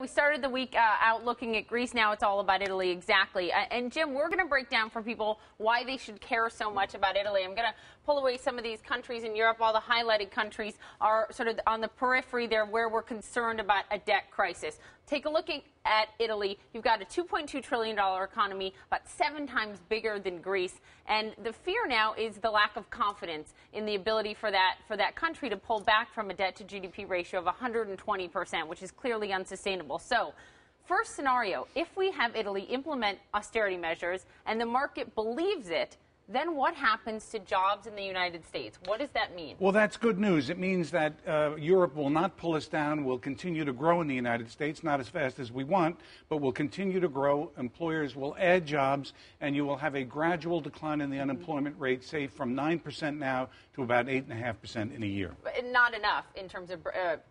We started the week out looking at Greece. Now it's all about Italy, exactly. And Jim, we're going to break down for people why they should care so much about Italy. I'm going to pull away some of these countries in Europe. All the highlighted countries are sort of on the periphery there where we're concerned about a debt crisis. Take a look at Italy. You've got a $2.2 trillion economy, about 7 times bigger than Greece. And the fear now is the lack of confidence in the ability for that country to pull back from a debt-to-GDP ratio of 120%, which is clearly unsustainable. So, first scenario, if we have Italy implement austerity measures and the market believes it, then what happens to jobs in the United States? What does that mean? Well, that's good news. It means that Europe will not pull us down. We'll continue to grow in the United States, not as fast as we want, but we'll continue to grow. Employers will add jobs, and you will have a gradual decline in the unemployment rate, say from 9% now to about 8.5% in a year. But not enough in terms of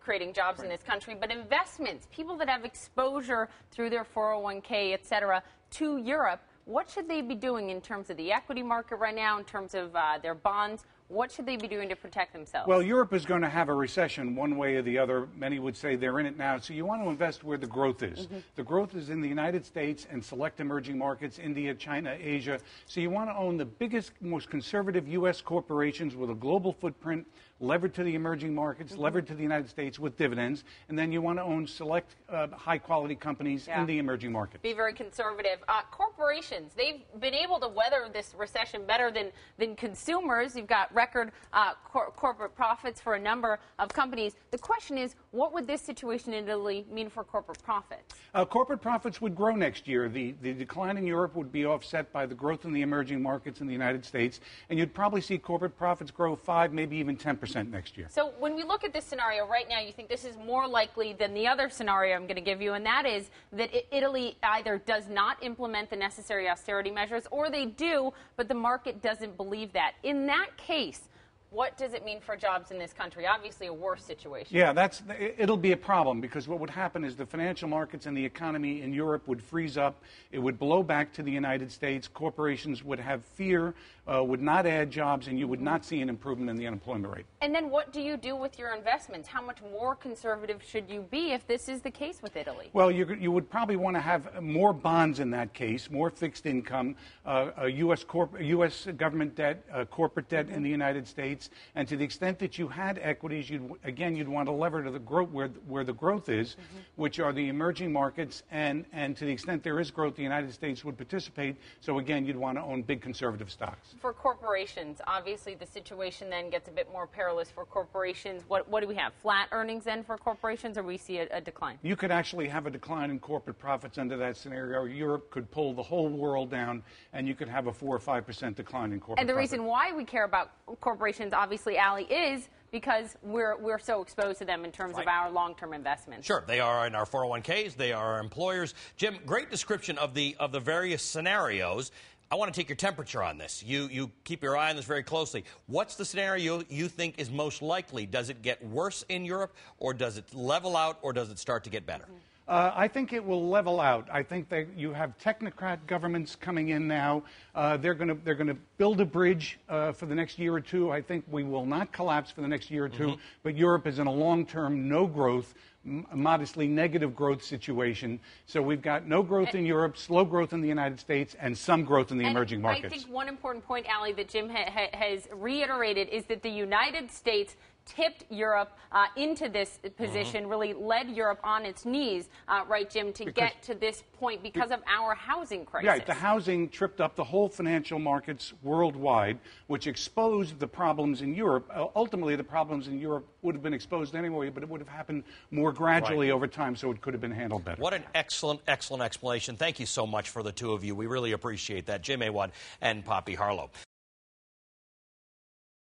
creating jobs in this country, but investments, people that have exposure through their 401k, et cetera, to Europe. What should they be doing in terms of the equity market right now, in terms of their bonds? What should they be doing to protect themselves? Well, Europe is going to have a recession one way or the other. Many would say they're in it now. So you want to invest where the growth is. The growth is in the United States and select emerging markets, India, China, Asia. So you want to own the biggest, most conservative U.S. corporations with a global footprint, levered to the emerging markets, levered to the United States with dividends. And then you want to own select high-quality companies in the emerging markets. Be very conservative. Corporations, they've been able to weather this recession better than consumers. You've got record corporate profits for a number of companies. The question is, what would this situation in Italy mean for corporate profits? Corporate profits would grow next year. The decline in Europe would be offset by the growth in the emerging markets in the United States, and you'd probably see corporate profits grow 5, maybe even 10% next year. So when we look at this scenario right now, you think this is more likely than the other scenario I'm going to give you, and that is that Italy either does not implement the necessary austerity measures, or they do, but the market doesn't believe that. In that case, what does it mean for jobs in this country? Obviously a worse situation. Yeah, it'll be a problem, because what would happen is the financial markets and the economy in Europe would freeze up. It would blow back to the United States. Corporations would have fear, would not add jobs, and you would not see an improvement in the unemployment rate. And then what do you do with your investments? How much more conservative should you be if this is the case with Italy? Well, you would probably want to have more bonds in that case, more fixed income, U.S. government debt, corporate debt in the United States. And to the extent that you had equities, you'd want to lever to the growth where the growth is, which are the emerging markets. And to the extent there is growth, the United States would participate. So again, you'd want to own big conservative stocks. For corporations, obviously the situation then gets a bit more perilous for corporations. What do we have? Flat earnings then for corporations, or we see a decline? You could actually have a decline in corporate profits under that scenario. Europe could pull the whole world down, and you could have a 4 or 5% decline in corporate profits. And the reason why we care about corporations, obviously, Ali, is because we're so exposed to them in terms of our long-term investments. Sure, they are in our 401ks, they are our employers. Jim, great description of the various scenarios. I want to take your temperature on this. You keep your eye on this very closely. What's the scenario you think is most likely? Does it get worse in Europe, or does it level out, or does it start to get better? I think it will level out. I think that you have technocrat governments coming in now. They're going to build a bridge for the next year or two. I think we will not collapse for the next year or two. But Europe is in a long-term no growth, modestly negative growth situation. So we've got no growth in Europe, slow growth in the United States, and some growth in the emerging markets. I think one important point, Ali, that Jim has reiterated is that the United States tipped Europe into this position, really led Europe on its knees, right, Jim, to get to this point because of our housing crisis. Right. The housing tripped up the whole financial markets worldwide, which exposed the problems in Europe. Ultimately, the problems in Europe would have been exposed anyway, but it would have happened more gradually over time, so it could have been handled better. What an excellent, excellent explanation. Thank you so much for the two of you. We really appreciate that. Jim Awad and Poppy Harlow.